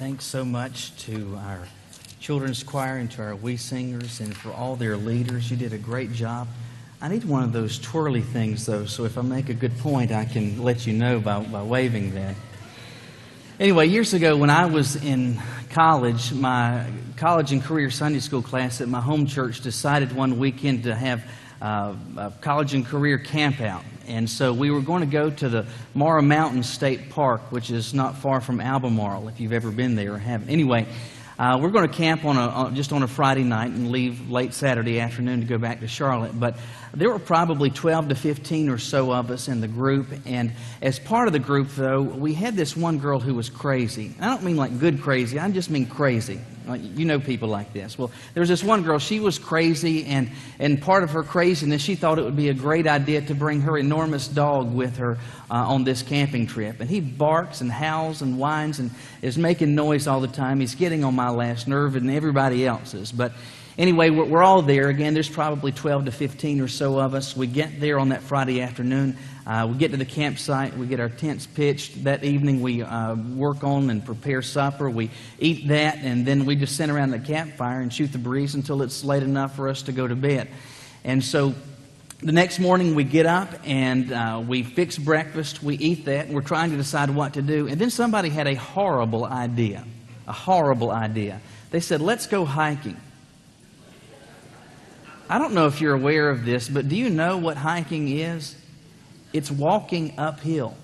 Thanks so much to our children's choir and to our We Singers and for all their leaders. You did a great job. I need one of those twirly things, though, so if I make a good point, I can let you know by waving that. Anyway, years ago when I was in college, my college and career Sunday school class at my home church decided one weekend to have a college and career camp out. And so we were going to go to the Mara Mountain State Park, which is not far from Albemarle, if you've ever been there or haven't. Anyway, we're going to camp just on a Friday night and leave late Saturday afternoon to go back to Charlotte. But there were probably 12 to 15 or so of us in the group. And as part of the group, though, we had this one girl who was crazy. I don't mean like good crazy. I just mean crazy. You know people like this. Well, there was this one girl. She was crazy, and part of her craziness, she thought it would be a great idea to bring her enormous dog with her on this camping trip. And he barks and howls and whines and is making noise all the time. He's getting on my last nerve and everybody else's. But anyway, we're all there. Again, there's probably 12 to 15 or so of us. We get there on that Friday afternoon. We get to the campsite. We get our tents pitched. That evening, we work on and prepare supper. We eat that, and then we just sit around the campfire and shoot the breeze until it's late enough for us to go to bed. And so the next morning, we get up, and we fix breakfast. We eat that, and we're trying to decide what to do. And then somebody had a horrible idea, a horrible idea. They said, let's go hiking. I don't know if you're aware of this, but do you know what hiking is? It's walking uphill.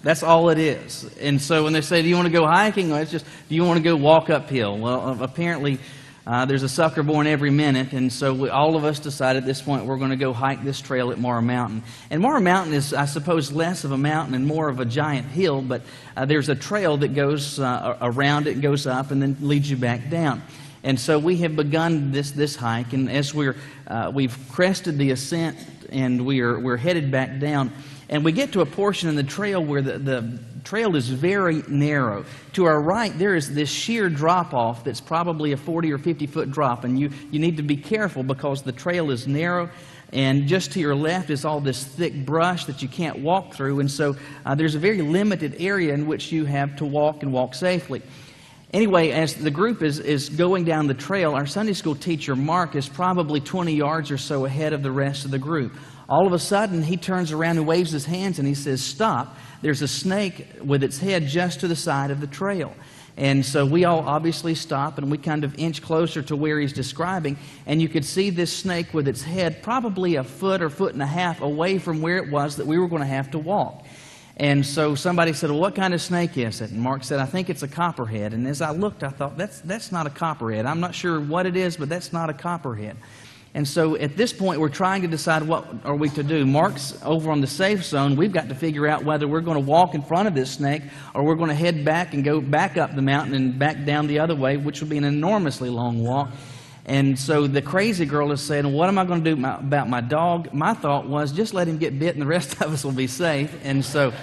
That's all it is. And so when they say, do you want to go hiking? Well, it's just, do you want to go walk uphill? Well, apparently there's a sucker born every minute. And so all of us decided at this point we're going to go hike this trail at Mara Mountain. And Mara Mountain is, I suppose, less of a mountain and more of a giant hill. But there's a trail that goes around it, goes up, and then leads you back down. And so we have begun this hike, and as we've crested the ascent and we're headed back down, and we get to a portion in the trail where the trail is very narrow. To our right, there is this sheer drop-off that's probably a 40 or 50-foot drop, and you need to be careful because the trail is narrow, and just to your left is all this thick brush that you can't walk through, and so there's a very limited area in which you have to walk and walk safely. Anyway, as the group is going down the trail, our Sunday school teacher, Mark, is probably 20 yards or so ahead of the rest of the group. All of a sudden, he turns around and waves his hands and he says, stop. There's a snake with its head just to the side of the trail. And so we all obviously stop and we kind of inch closer to where he's describing. And you could see this snake with its head probably a foot or foot and a half away from where it was that we were going to have to walk. And so somebody said, well, what kind of snake is it? And Mark said, I think it's a copperhead. And as I looked, I thought, that's not a copperhead. I'm not sure what it is, but that's not a copperhead. And so at this point, we're trying to decide what are we to do. Mark's over on the safe zone. We've got to figure out whether we're going to walk in front of this snake or we're going to head back and go back up the mountain and back down the other way, which would be an enormously long walk. And so the crazy girl is saying, what am I going to do about my dog? My thought was, just let him get bit and the rest of us will be safe. And so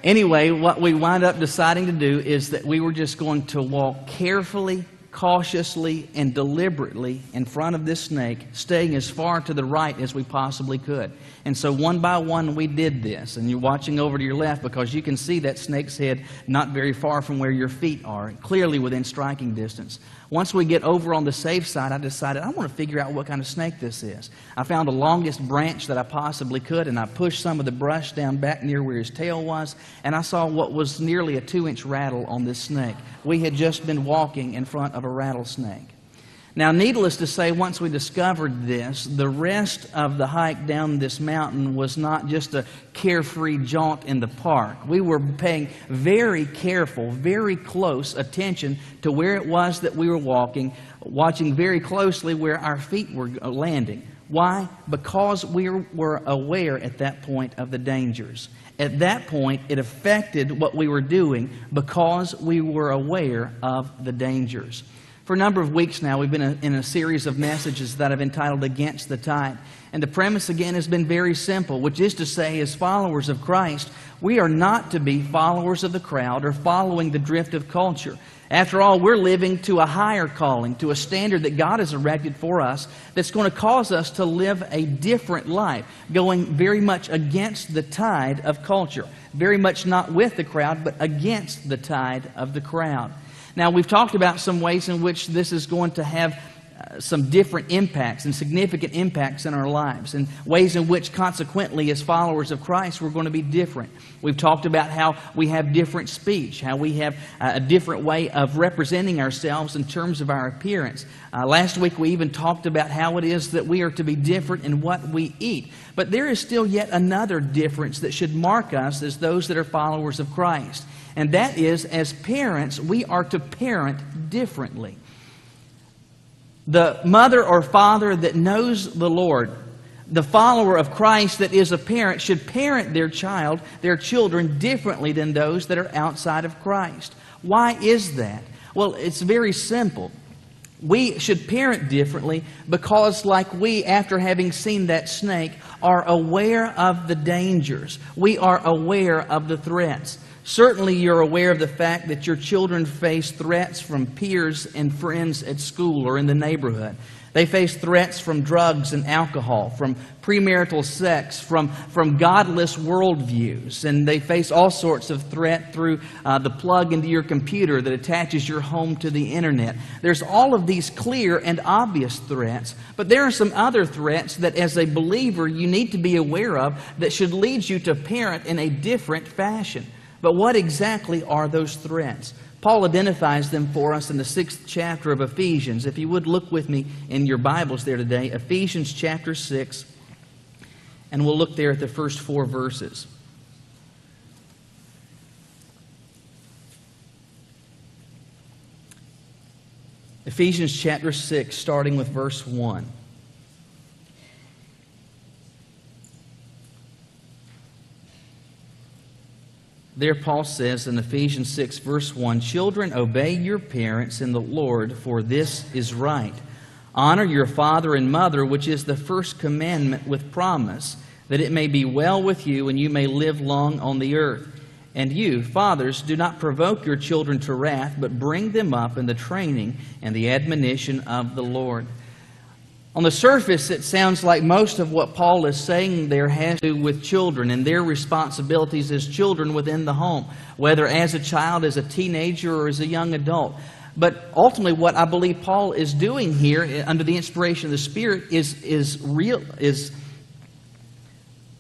anyway, what we wound up deciding to do is that we were just going to walk carefully, cautiously, and deliberately in front of this snake, staying as far to the right as we possibly could. And so one by one we did this. And you're watching over to your left because you can see that snake's head not very far from where your feet are, clearly within striking distance. Once we get over on the safe side, I decided I want to figure out what kind of snake this is. I found the longest branch that I possibly could, and I pushed some of the brush down back near where his tail was, and I saw what was nearly a 2-inch rattle on this snake. We had just been walking in front of a rattlesnake. Now, needless to say, once we discovered this, the rest of the hike down this mountain was not just a carefree jaunt in the park. We were paying very careful, very close attention to where it was that we were walking, watching very closely where our feet were landing. Why? Because we were aware at that point of the dangers. At that point, it affected what we were doing because we were aware of the dangers. For a number of weeks now, we've been in a series of messages that I've entitled Against the Tide. And the premise, again, has been very simple, which is to say, as followers of Christ, we are not to be followers of the crowd or following the drift of culture. After all, we're living to a higher calling, to a standard that God has erected for us that's going to cause us to live a different life, going very much against the tide of culture, very much not with the crowd, but against the tide of the crowd. Now, we've talked about some ways in which this is going to have some different impacts and significant impacts in our lives, and ways in which, consequently, as followers of Christ, we're going to be different. We've talked about how we have different speech, how we have a different way of representing ourselves in terms of our appearance. Last week, we even talked about how it is that we are to be different in what we eat. But there is still yet another difference that should mark us as those that are followers of Christ. And that is, as parents, we are to parent differently. The mother or father that knows the Lord, the follower of Christ that is a parent, should parent their child, their children, differently than those that are outside of Christ. Why is that? Well, it's very simple. We should parent differently because, like we, after having seen that snake, are aware of the dangers. We are aware of the threats. Certainly you're aware of the fact that your children face threats from peers and friends at school or in the neighborhood. They face threats from drugs and alcohol, from premarital sex, from godless worldviews. And they face all sorts of threat through the plug into your computer that attaches your home to the internet. There's all of these clear and obvious threats, but there are some other threats that as a believer you need to be aware of that should lead you to parent in a different fashion. But what exactly are those threats? Paul identifies them for us in the 6th chapter of Ephesians. If you would look with me in your Bibles there today, Ephesians chapter 6, and we'll look there at the first 4 verses. Ephesians chapter 6, starting with verse 1. There Paul says in Ephesians 6, verse 1, "Children, obey your parents in the Lord, for this is right. Honor your father and mother, which is the first commandment with promise, that it may be well with you and you may live long on the earth. And you, fathers, do not provoke your children to wrath, but bring them up in the training and the admonition of the Lord." On the surface, it sounds like most of what Paul is saying there has to do with children and their responsibilities as children within the home, whether as a child, as a teenager, or as a young adult. But ultimately, what I believe Paul is doing here, under the inspiration of the Spirit, is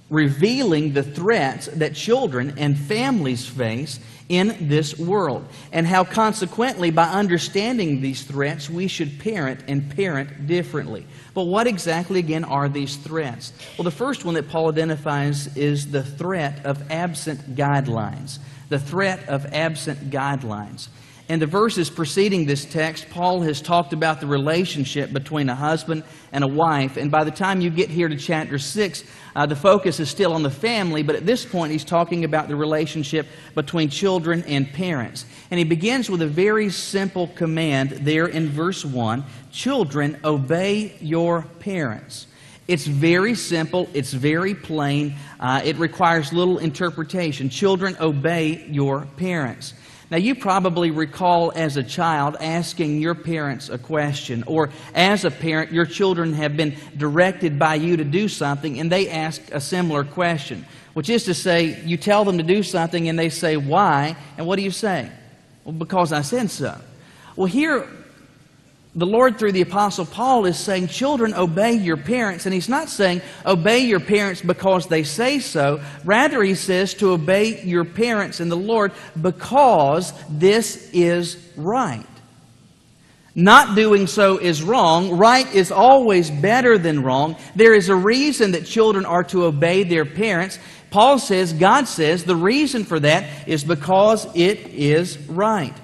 revealing the threats that children and families face in this world, and how consequently, by understanding these threats, we should parent and parent differently. But what exactly, again, are these threats? Well, the first one that Paul identifies is the threat of absent guidelines. The threat of absent guidelines. In the verses preceding this text, Paul has talked about the relationship between a husband and a wife. And by the time you get here to chapter 6, the focus is still on the family. But at this point, he's talking about the relationship between children and parents. And he begins with a very simple command there in verse 1. "Children, obey your parents." It's very simple. It's very plain. It requires little interpretation. Children, obey your parents. Now, you probably recall as a child asking your parents a question, or as a parent, your children have been directed by you to do something, and they ask a similar question, which is to say, you tell them to do something, and they say, "Why?" And what do you say? "Well, because I said so." Well, here, the Lord, through the Apostle Paul, is saying, children, obey your parents. And he's not saying, obey your parents because they say so. Rather, he says to obey your parents in the Lord because this is right. Not doing so is wrong. Right is always better than wrong. There is a reason that children are to obey their parents. Paul says, God says, the reason for that is because it is right.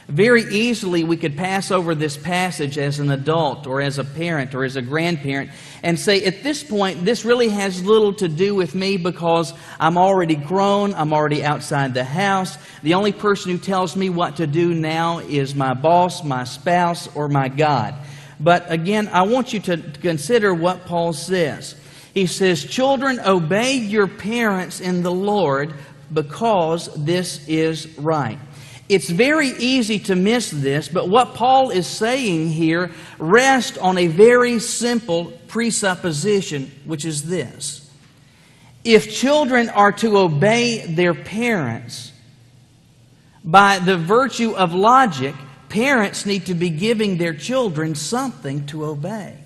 Very easily we could pass over this passage as an adult or as a parent or as a grandparent and say, at this point, this really has little to do with me because I'm already grown, I'm already outside the house. The only person who tells me what to do now is my boss, my spouse, or my God. But again, I want you to consider what Paul says. He says, children, obey your parents in the Lord because this is right. It's very easy to miss this, but what Paul is saying here rests on a very simple presupposition, which is this. If children are to obey their parents, by the virtue of logic, parents need to be giving their children something to obey.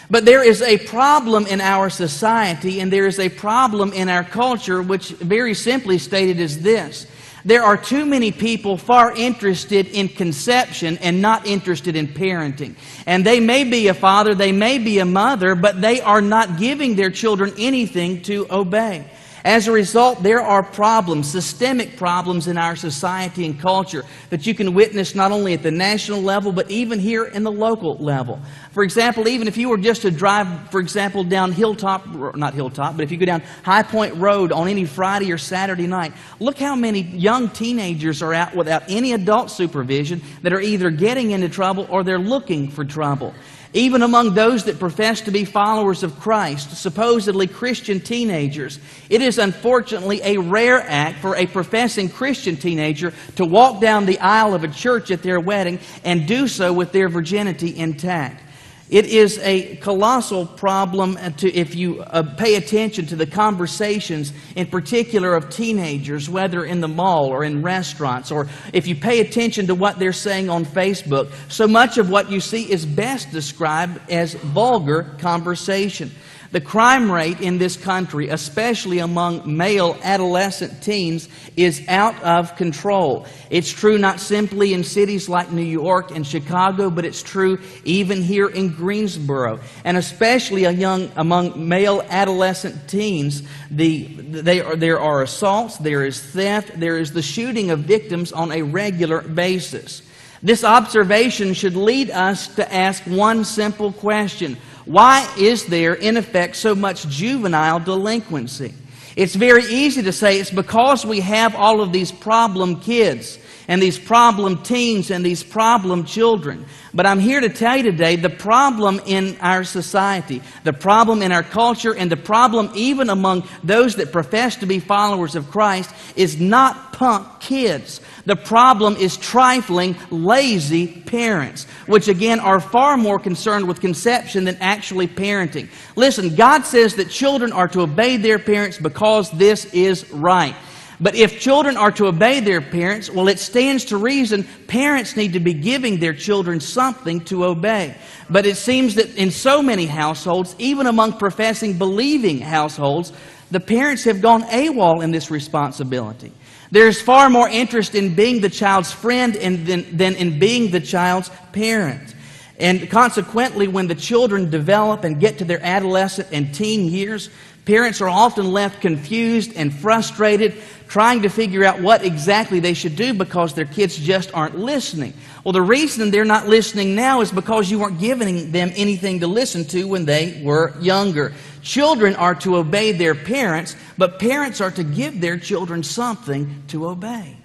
But there is a problem in our society and there is a problem in our culture, which very simply stated is this. There are too many people far interested in conception and not interested in parenting. And they may be a father, they may be a mother, but they are not giving their children anything to obey. As a result, there are problems, systemic problems in our society and culture that you can witness not only at the national level, but even here in the local level. For example, even if you were just to drive, for example, down not Hilltop, but if you go down High Point Road on any Friday or Saturday night, look how many young teenagers are out without any adult supervision that are either getting into trouble or they're looking for trouble. Even among those that profess to be followers of Christ, supposedly Christian teenagers, it is unfortunately a rare act for a professing Christian teenager to walk down the aisle of a church at their wedding and do so with their virginity intact. It is a colossal problem if you pay attention to the conversations, in particular of teenagers, whether in the mall or in restaurants, or if you pay attention to what they're saying on Facebook. So much of what you see is best described as vulgar conversation. The crime rate in this country, especially among male adolescent teens, is out of control. It's true not simply in cities like New York and Chicago, but it's true even here in Greensboro. And especially among male adolescent teens, there are assaults, there is theft, there is the shooting of victims on a regular basis. This observation should lead us to ask one simple question. Why is there, in effect, so much juvenile delinquency? It's very easy to say it's because we have all of these problem kids and these problem teens and these problem children. But I'm here to tell you today, the problem in our society, the problem in our culture, and the problem even among those that profess to be followers of Christ is not punk kids. The problem is trifling, lazy parents, which again are far more concerned with conception than actually parenting. Listen, God says that children are to obey their parents because this is right. But if children are to obey their parents, well, it stands to reason parents need to be giving their children something to obey. But it seems that in so many households, even among professing believing households, the parents have gone AWOL in this responsibility. There's far more interest in being the child's friend than in being the child's parent. And consequently, when the children develop and get to their adolescent and teen years, parents are often left confused and frustrated, trying to figure out what exactly they should do because their kids just aren't listening. Well, the reason they're not listening now is because you weren't giving them anything to listen to when they were younger. Children are to obey their parents, but parents are to give their children something to obey.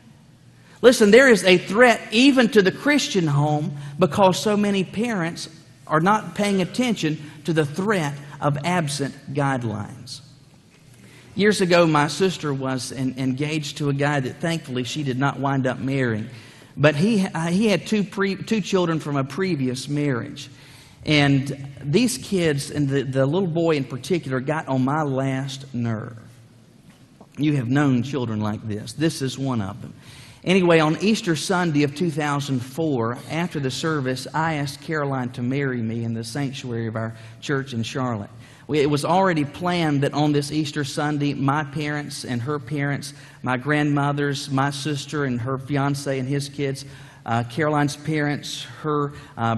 Listen, there is a threat even to the Christian home because so many parents are not paying attention to the threat of absent guidelines. Years ago, my sister was engaged to a guy that thankfully she did not wind up marrying. But he had two children from a previous marriage. And these kids, and the little boy in particular, got on my last nerve. You have known children like this. This is one of them. Anyway, on Easter Sunday of 2004, after the service, I asked Caroline to marry me in the sanctuary of our church in Charlotte. It was already planned that on this Easter Sunday, my parents and her parents, my grandmothers, my sister and her fiancé and his kids, Caroline's parents, her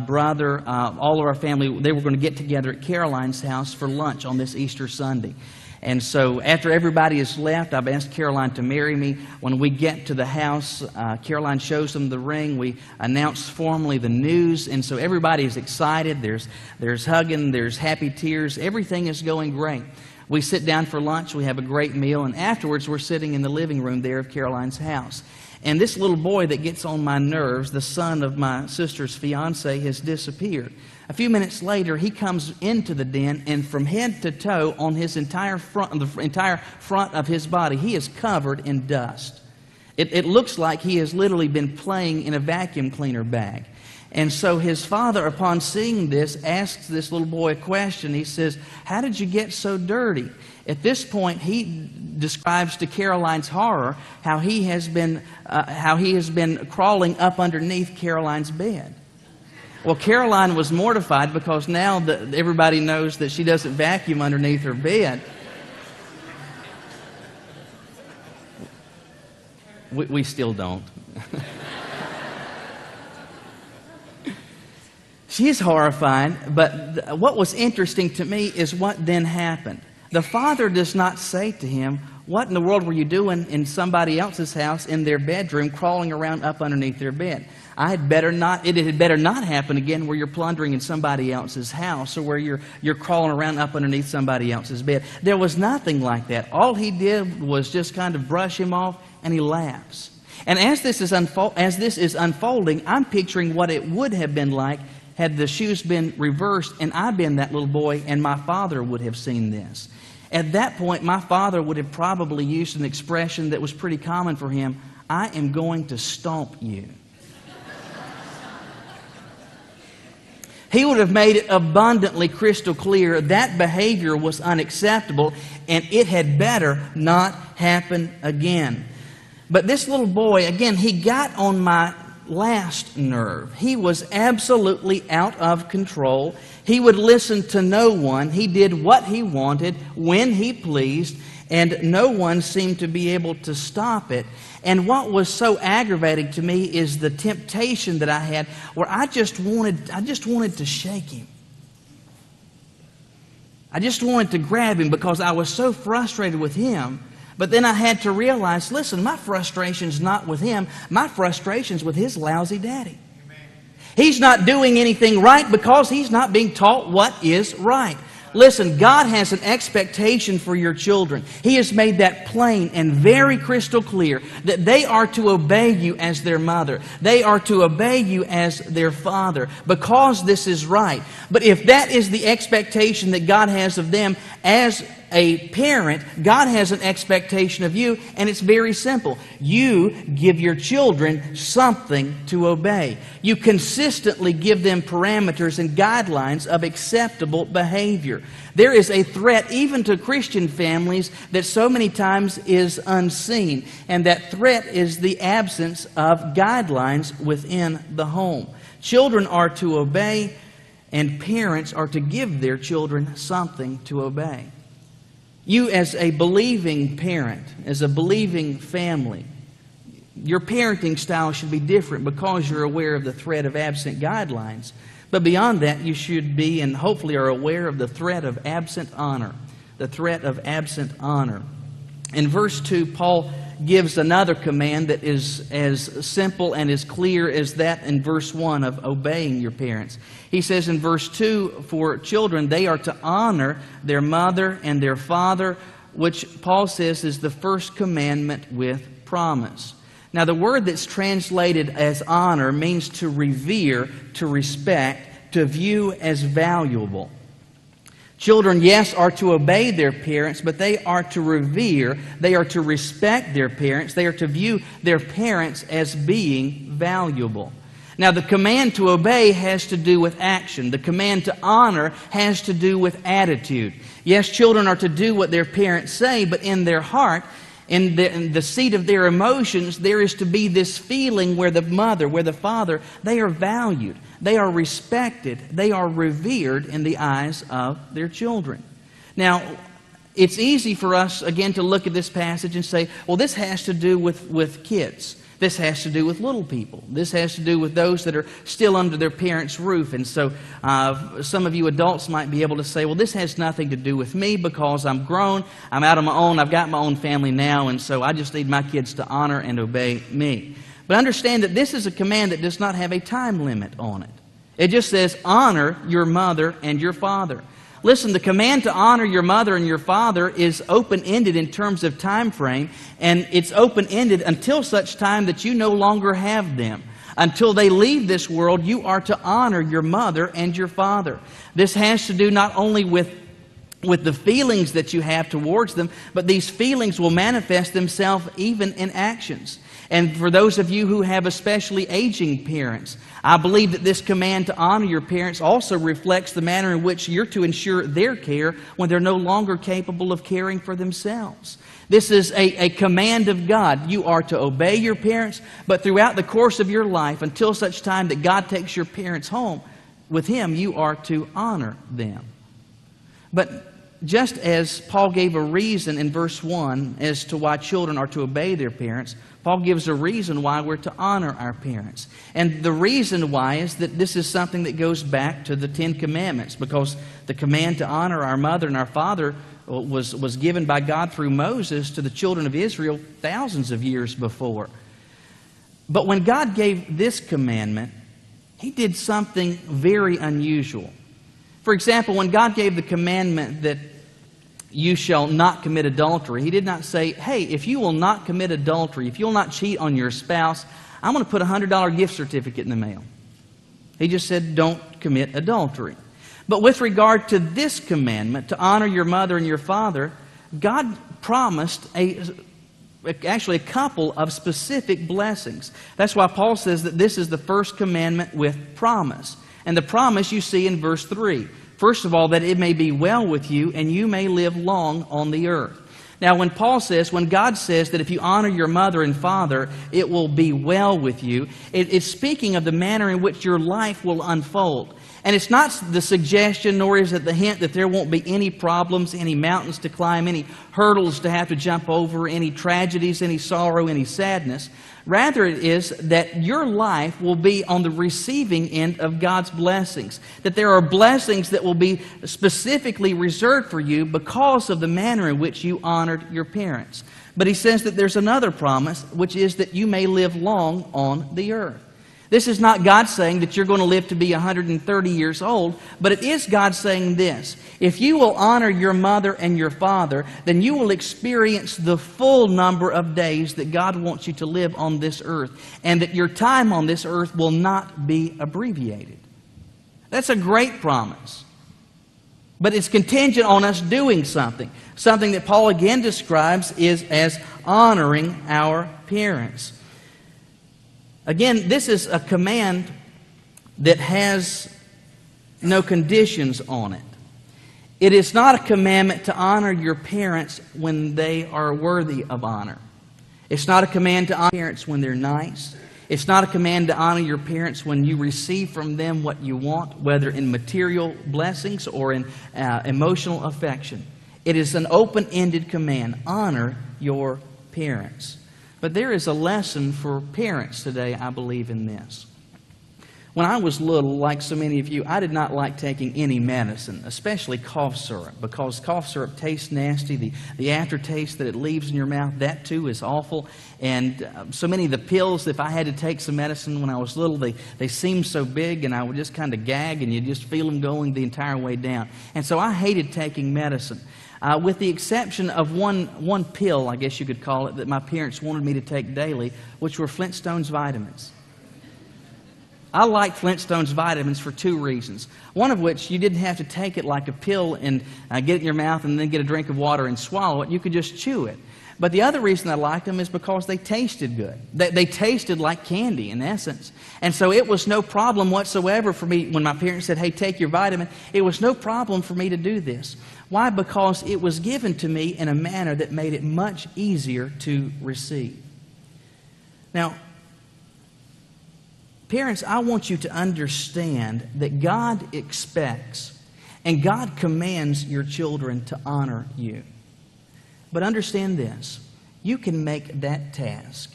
brother, all of our family, they were going to get together at Caroline's house for lunch on this Easter Sunday. And so after everybody has left, I've asked Caroline to marry me. When we get to the house, Caroline shows them the ring. We announce formally the news. And so everybody is excited. There's hugging. There's happy tears. Everything is going great. We sit down for lunch. We have a great meal. And afterwards, we're sitting in the living room there of Caroline's house. And this little boy that gets on my nerves, the son of my sister's fiance, has disappeared. A few minutes later, he comes into the den, and from head to toe, on his entire front, the entire front of his body, he is covered in dust. It looks like he has literally been playing in a vacuum cleaner bag. And so his father, upon seeing this, asks this little boy a question. He says, "How did you get so dirty?" At this point, he describes to Caroline's horror how he has been crawling up underneath Caroline's bed. Well, Caroline was mortified because now that everybody knows that she doesn't vacuum underneath her bed. We still don't. She's horrified, but what was interesting to me is what then happened. The father does not say to him, "What in the world were you doing in somebody else's house in their bedroom, crawling around up underneath their bed?" It had better not happen again where you're plundering in somebody else's house or where you're crawling around up underneath somebody else's bed. There was nothing like that. All he did was just kind of brush him off, and he laughs. And as this is unfolding, I'm picturing what it would have been like had the shoes been reversed and I'd been that little boy and my father would have seen this. At that point, my father would have probably used an expression that was pretty common for him: "I am going to stomp you." He would have made it abundantly crystal clear that behavior was unacceptable and it had better not happen again. But this little boy, again, he got on my last nerve. He was absolutely out of control. He would listen to no one. He did what he wanted, when he pleased, and no one seemed to be able to stop it. And what was so aggravating to me is the temptation that I had, where I just wanted to shake him. I just wanted to grab him because I was so frustrated with him. But then I had to realize, listen, my frustration's not with him. My frustration's with his lousy daddy. He's not doing anything right because he's not being taught what is right. Listen, God has an expectation for your children. He has made that plain and very crystal clear that they are to obey you as their mother. They are to obey you as their father because this is right. But if that is the expectation that God has of them as a parent, God has an expectation of you, and it's very simple. You give your children something to obey. You consistently give them parameters and guidelines of acceptable behavior. There is a threat even to Christian families that so many times is unseen, and that threat is the absence of guidelines within the home. Children are to obey, and parents are to give their children something to obey. You as a believing parent, as a believing family, your parenting style should be different because you're aware of the threat of absent guidelines. But beyond that, you should be and hopefully are aware of the threat of absent honor. The threat of absent honor. In verse 2, Paul gives another command that is as simple and as clear as that in verse 1 of obeying your parents. He says in verse 2, for children, they are to honor their mother and their father, which Paul says is the first commandment with promise. Now, the word that's translated as honor means to revere, to respect, to view as valuable. Children, yes, are to obey their parents, but they are to revere, they are to respect their parents, they are to view their parents as being valuable. Now, the command to obey has to do with action. The command to honor has to do with attitude. Yes, children are to do what their parents say, but in their heart, in the seat of their emotions, there is to be this feeling where the mother, where the father, they are valued, they are respected, they are revered in the eyes of their children. Now, it's easy for us, again, to look at this passage and say, well, this has to do with kids. This has to do with little people. This has to do with those that are still under their parents' roof. And so some of you adults might be able to say, well, this has nothing to do with me because I'm grown, I'm out on my own, I've got my own family now, and so I just need my kids to honor and obey me. But understand that this is a command that does not have a time limit on it. It just says, honor your mother and your father. Listen, the command to honor your mother and your father is open-ended in terms of time frame, and it's open-ended until such time that you no longer have them. Until they leave this world, you are to honor your mother and your father. This has to do not only with the feelings that you have towards them, but these feelings will manifest themselves even in actions. And for those of you who have especially aging parents, I believe that this command to honor your parents also reflects the manner in which you're to ensure their care when they're no longer capable of caring for themselves. This is a command of God. You are to obey your parents, but throughout the course of your life, until such time that God takes your parents home with Him, you are to honor them. But just as Paul gave a reason in verse 1 as to why children are to obey their parents, Paul gives a reason why we're to honor our parents. And the reason why is that this is something that goes back to the Ten Commandments, because the command to honor our mother and our father was given by God through Moses to the children of Israel thousands of years before. But when God gave this commandment, He did something very unusual. For example, when God gave the commandment that you shall not commit adultery, He did not say, hey, if you will not commit adultery, if you'll not cheat on your spouse, I'm going to put a $100 gift certificate in the mail. He just said, don't commit adultery. But with regard to this commandment, to honor your mother and your father, God promised actually a couple of specific blessings. That's why Paul says that this is the first commandment with promise. And the promise you see in verse 3. First of all, that it may be well with you and you may live long on the earth. Now, when God says that if you honor your mother and father, it will be well with you, it's speaking of the manner in which your life will unfold. And it's not the suggestion, nor is it the hint that there won't be any problems, any mountains to climb, any hurdles to have to jump over, any tragedies, any sorrow, any sadness. Rather, it is that your life will be on the receiving end of God's blessings. That there are blessings that will be specifically reserved for you because of the manner in which you honored your parents. But He says that there's another promise, which is that you may live long on the earth. This is not God saying that you're going to live to be 130 years old, but it is God saying this. If you will honor your mother and your father, then you will experience the full number of days that God wants you to live on this earth, and that your time on this earth will not be abbreviated. That's a great promise. But it's contingent on us doing something. Something that Paul again describes is as honoring our parents. Again, this is a command that has no conditions on it. It is not a commandment to honor your parents when they are worthy of honor. It's not a command to honor your parents when they're nice. It's not a command to honor your parents when you receive from them what you want, whether in material blessings or in emotional affection. It is an open-ended command. Honor your parents. But there is a lesson for parents today, I believe, in this. When I was little, like so many of you, I did not like taking any medicine, especially cough syrup, because cough syrup tastes nasty. The aftertaste that it leaves in your mouth, that too is awful. And so many of the pills, if I had to take some medicine when I was little, they seemed so big, and I would just kind of gag, and you just feel them going the entire way down. And so I hated taking medicine. With the exception of one pill, I guess you could call it, that my parents wanted me to take daily, which were Flintstones vitamins. I liked Flintstones vitamins for two reasons. One of which, you didn't have to take it like a pill and get it in your mouth and then get a drink of water and swallow it. You could just chew it. But the other reason I liked them is because they tasted good. They tasted like candy, in essence. And so it was no problem whatsoever for me when my parents said, hey, take your vitamin. It was no problem for me to do this. Why? Because it was given to me in a manner that made it much easier to receive. Now, parents, I want you to understand that God expects and God commands your children to honor you. But understand this, you can make that task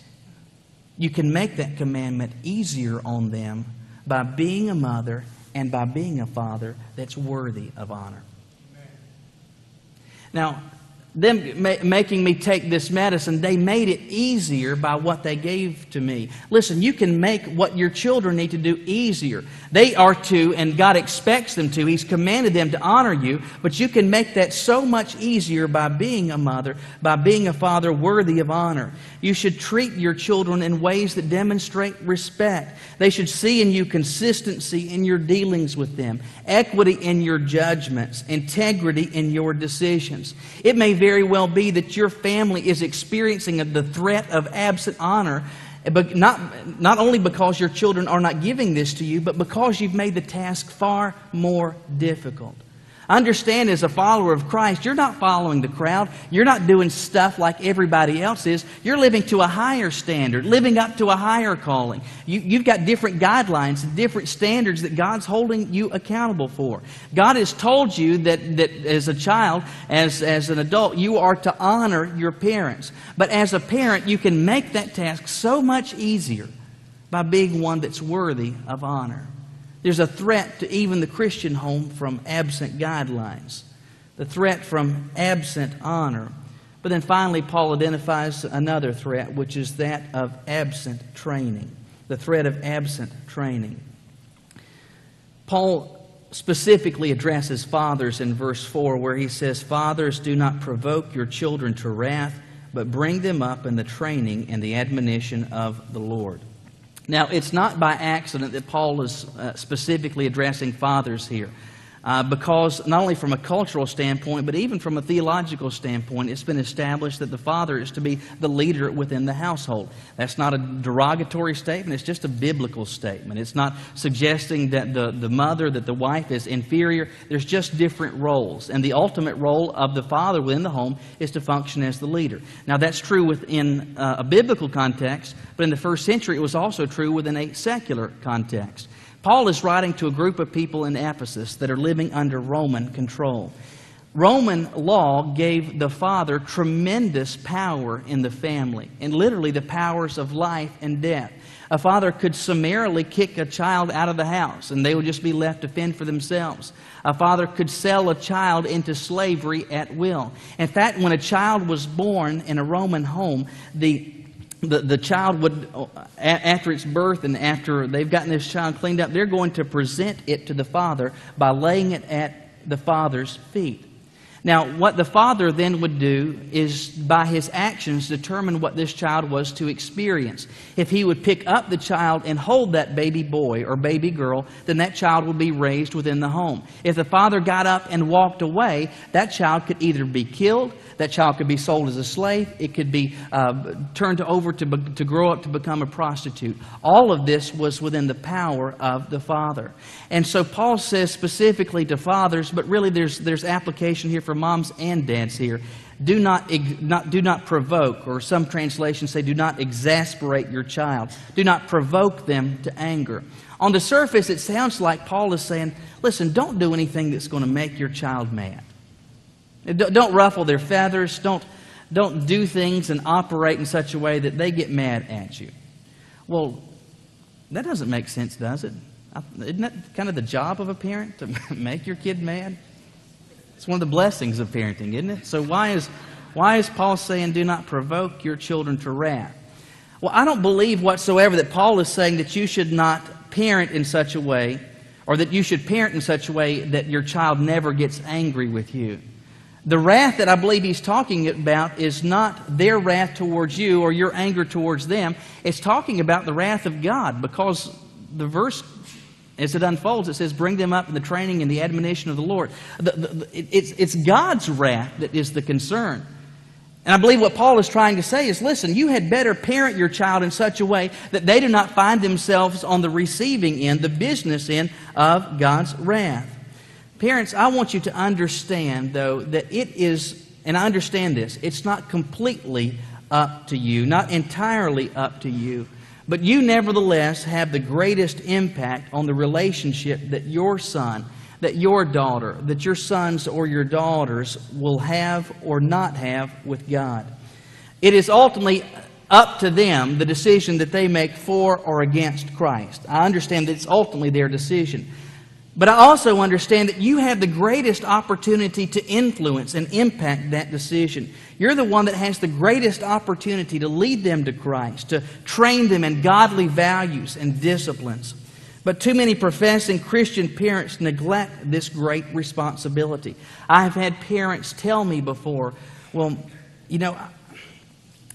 You can make that commandment easier on them by being a mother and by being a father that's worthy of honor. Now, them making me take this medicine, they made it easier by what they gave to me. Listen, you can make what your children need to do easier. They are to, and God expects them to. He's commanded them to honor you, but you can make that so much easier by being a mother, by being a father worthy of honor. You should treat your children in ways that demonstrate respect. They should see in you consistency in your dealings with them, equity in your judgments, integrity in your decisions. It may very well be that your family is experiencing the threat of absent honor, but not only because your children are not giving this to you, but because you've made the task far more difficult. Understand, as a follower of Christ, you're not following the crowd. You're not doing stuff like everybody else is. You're living to a higher standard, living up to a higher calling. You've got different guidelines and different standards that God's holding you accountable for. God has told you that as a child, as an adult, you are to honor your parents. But as a parent, you can make that task so much easier by being one that's worthy of honor. There's a threat to even the Christian home from absent guidelines, the threat from absent honor. But then finally, Paul identifies another threat, which is that of absent training, the threat of absent training. Paul specifically addresses fathers in verse 4, where he says, "Fathers, do not provoke your children to wrath, but bring them up in the training and the admonition of the Lord." Now, it's not by accident that Paul is specifically addressing fathers here, because not only from a cultural standpoint, but even from a theological standpoint, it's been established that the father is to be the leader within the household. That's not a derogatory statement, it's just a biblical statement. It's not suggesting that the mother, that the wife is inferior. There's just different roles, and the ultimate role of the father within the home is to function as the leader. Now, that's true within a biblical context, but in the first century it was also true within a secular context. Paul is writing to a group of people in Ephesus that are living under Roman control. Roman law gave the father tremendous power in the family, and literally the powers of life and death. A father could summarily kick a child out of the house, and they would just be left to fend for themselves. A father could sell a child into slavery at will. In fact, when a child was born in a Roman home, the child would, after its birth and after they've gotten this child cleaned up, they're going to present it to the father by laying it at the father's feet. Now, what the father then would do is, by his actions, determine what this child was to experience. If he would pick up the child and hold that baby boy or baby girl, then that child would be raised within the home. If the father got up and walked away, that child could either be killed, that child could be sold as a slave, it could be turned over to grow up to become a prostitute. All of this was within the power of the father. And so Paul says specifically to fathers, but really there's application here for moms and dads here. Do not provoke, or some translations say do not exasperate your child. Do not provoke them to anger. On the surface, it sounds like Paul is saying, listen, don't do anything that's going to make your child mad. Don't ruffle their feathers. Don't do things and operate in such a way that they get mad at you. Well, that doesn't make sense, does it? Isn't that kind of the job of a parent, to make your kid mad? It's one of the blessings of parenting, isn't it? So why is Paul saying do not provoke your children to wrath? Well, I don't believe whatsoever that Paul is saying that you should not parent in such a way, or that you should parent in such a way that your child never gets angry with you. The wrath that I believe he's talking about is not their wrath towards you or your anger towards them. It's talking about the wrath of God, because the verse, as it unfolds, it says, bring them up in the training and the admonition of the Lord. It's God's wrath that is the concern. And I believe what Paul is trying to say is, listen, you had better parent your child in such a way that they do not find themselves on the receiving end, the business end of God's wrath. Parents, I want you to understand, though, that it is, and I understand this, it's not completely up to you, not entirely up to you, but you nevertheless have the greatest impact on the relationship that your son, that your daughter, that your sons or your daughters will have or not have with God. It is ultimately up to them the decision that they make for or against Christ. I understand that it's ultimately their decision. But I also understand that you have the greatest opportunity to influence and impact that decision. You're the one that has the greatest opportunity to lead them to Christ, to train them in godly values and disciplines. But too many professing Christian parents neglect this great responsibility. I've had parents tell me before, well, you know,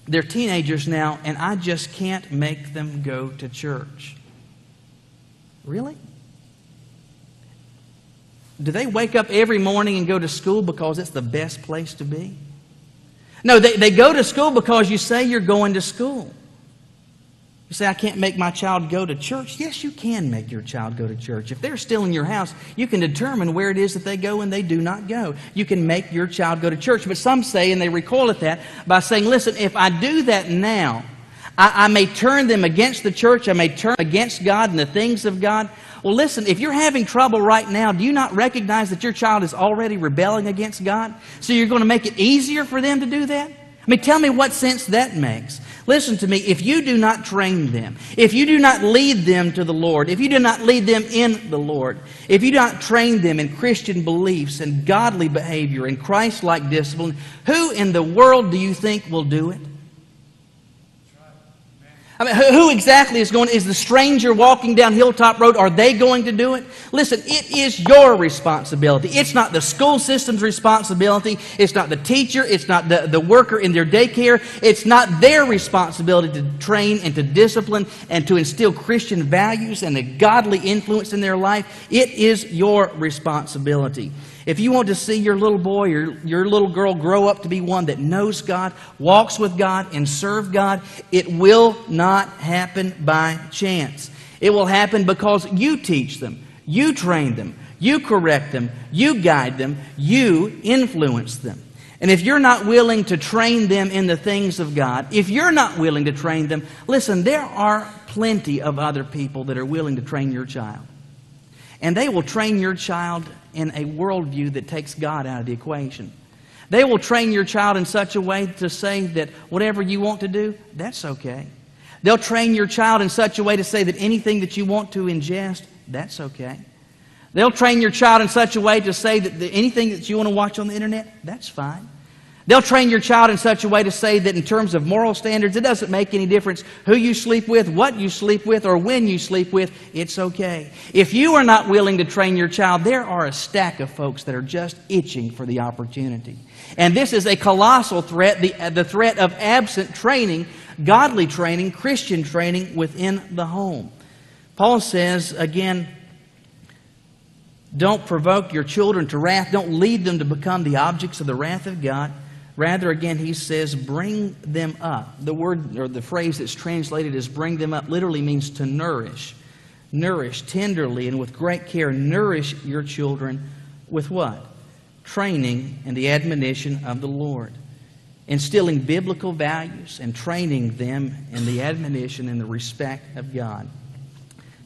they're teenagers now, and I just can't make them go to church. Really? Do they wake up every morning and go to school because it's the best place to be? No, they go to school because you say you're going to school. You say, I can't make my child go to church. Yes, you can make your child go to church. If they're still in your house, you can determine where it is that they go and they do not go. You can make your child go to church. But some say, and they recoil at that, by saying, listen, if I do that now, I may turn them against the church. I may turn against God and the things of God. Well, listen, if you're having trouble right now, do you not recognize that your child is already rebelling against God? So you're going to make it easier for them to do that? I mean, tell me what sense that makes. Listen to me, if you do not train them, if you do not lead them to the Lord, if you do not lead them in the Lord, if you do not train them in Christian beliefs and godly behavior and Christ-like discipline, who in the world do you think will do it? I mean, who exactly is the stranger walking down Hilltop Road, are they going to do it? Listen, it is your responsibility. It's not the school system's responsibility. It's not the teacher. It's not the worker in their daycare. It's not their responsibility to train and to discipline and to instill Christian values and a godly influence in their life. It is your responsibility. If you want to see your little boy or your little girl grow up to be one that knows God, walks with God, and serves God, it will not happen by chance. It will happen because you teach them, you train them, you correct them, you guide them, you influence them. And if you're not willing to train them in the things of God, if you're not willing to train them, listen, there are plenty of other people that are willing to train your child. And they will train your child in a worldview that takes God out of the equation. They will train your child in such a way to say that whatever you want to do, that's okay. They'll train your child in such a way to say that anything that you want to ingest, that's okay. They'll train your child in such a way to say that anything that you want to watch on the internet, that's fine. They'll train your child in such a way to say that in terms of moral standards, it doesn't make any difference who you sleep with, what you sleep with, or when you sleep with. It's okay. If you are not willing to train your child, there are a stack of folks that are just itching for the opportunity. And this is a colossal threat, the threat of absent training, godly training, Christian training within the home. Paul says, again, don't provoke your children to wrath. Don't lead them to become the objects of the wrath of God. Rather, again, he says, bring them up. The word or the phrase that's translated as bring them up literally means to nourish. Nourish tenderly and with great care. Nourish your children with what? Training and the admonition of the Lord. Instilling biblical values and training them in the admonition and the respect of God.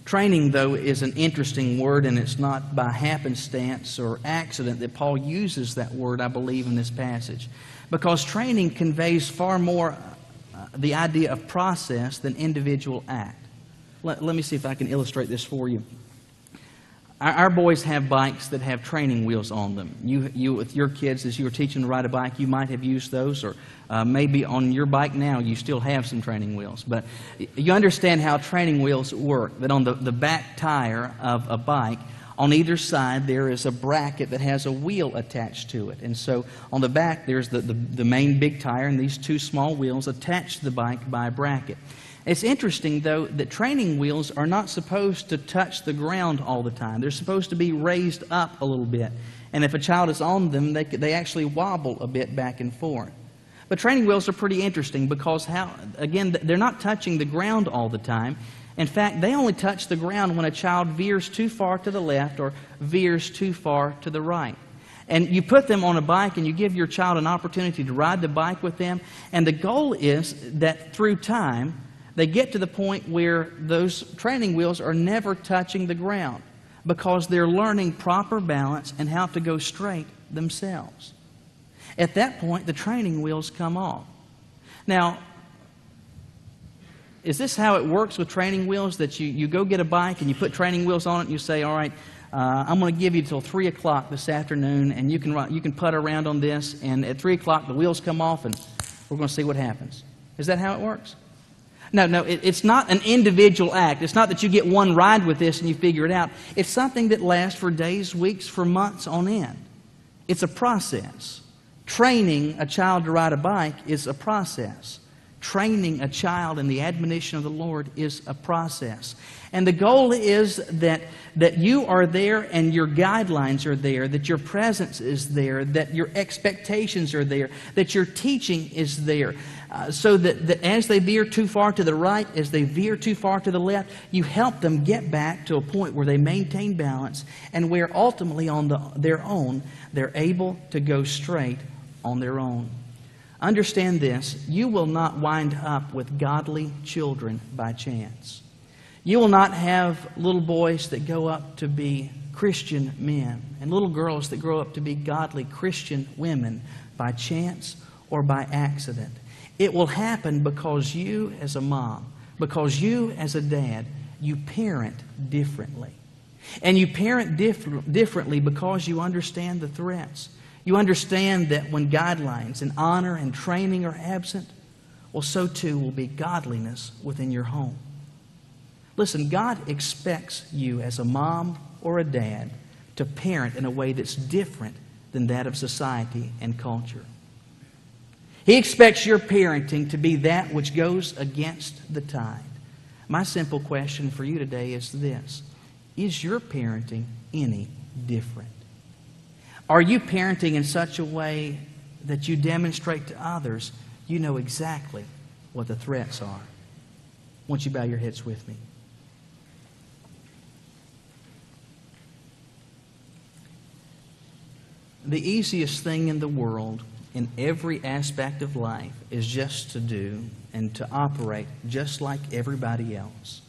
Training, though, is an interesting word, and it's not by happenstance or accident that Paul uses that word, I believe, in this passage. Because training conveys far more the idea of process than individual act. Let me see if I can illustrate this for you. Our boys have bikes that have training wheels on them. You with your kids, as you were teaching to ride a bike, you might have used those, or maybe on your bike now you still have some training wheels. But you understand how training wheels work, that on the back tire of a bike, on either side there is a bracket that has a wheel attached to it. And so on the back there's the main big tire and these two small wheels attached to the bike by a bracket. It's interesting, though, that training wheels are not supposed to touch the ground all the time. They're supposed to be raised up a little bit. And if a child is on them, they actually wobble a bit back and forth. But training wheels are pretty interesting because, again, they're not touching the ground all the time. In fact, they only touch the ground when a child veers too far to the left or veers too far to the right. And you put them on a bike and you give your child an opportunity to ride the bike with them. And the goal is that through time, they get to the point where those training wheels are never touching the ground because they're learning proper balance and how to go straight themselves. At that point, the training wheels come off. Now, Is this how it works with training wheels? That you go get a bike and you put training wheels on it and you say, all right, I'm going to give you till 3 o'clock this afternoon, and you can putt around on this, and at 3 o'clock the wheels come off and we're going to see what happens. Is that how it works? No, it's not an individual act. It's not that you get one ride with this and you figure it out. It's something that lasts for days, weeks, for months on end. It's a process. Training a child to ride a bike is a process. Training a child in the admonition of the Lord is a process. And the goal is that you are there and your guidelines are there, that your presence is there, that your expectations are there, that your teaching is there, so that as they veer too far to the right, as they veer too far to the left, you help them get back to a point where they maintain balance and where ultimately on their own they're able to go straight on their own. Understand this, you will not wind up with godly children by chance. You will not have little boys that grow up to be Christian men and little girls that grow up to be godly Christian women by chance or by accident. It will happen because you as a mom, because you as a dad, you parent differently. And you parent differently because you understand the threats. You understand that when guidelines and honor and training are absent, well, so too will be godliness within your home. Listen, God expects you as a mom or a dad to parent in a way that's different than that of society and culture. He expects your parenting to be that which goes against the tide. My simple question for you today is this: is your parenting any different? Are you parenting in such a way that you demonstrate to others you know exactly what the threats are? Won't you bow your heads with me? The easiest thing in the world, in every aspect of life, is just to do and to operate just like everybody else.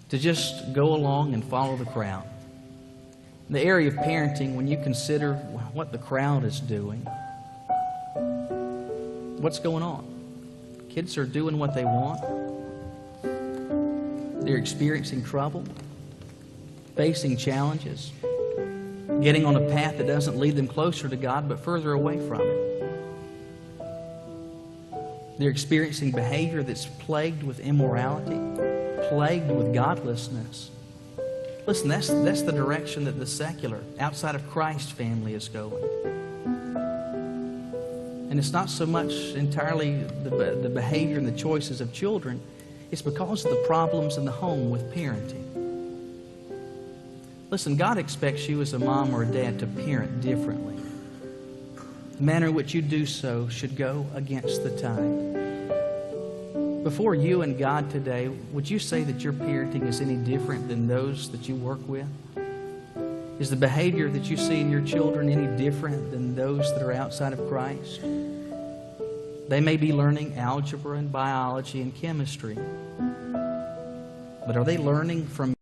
To just go along and follow the crowd. In the area of parenting, when you consider what the crowd is doing, what's going on? Kids are doing what they want. They're experiencing trouble, facing challenges, getting on a path that doesn't lead them closer to God but further away from it. They're experiencing behavior that's plagued with immorality, plagued with godlessness. Listen, that's the direction that the secular, outside of Christ family is going. And it's not so much entirely the behavior and the choices of children. It's because of the problems in the home with parenting. Listen, God expects you as a mom or a dad to parent differently. The manner in which you do so should go against the tide. Before you and God today, would you say that your parenting is any different than those that you work with? Is the behavior that you see in your children any different than those that are outside of Christ? They may be learning algebra and biology and chemistry, but are they learning from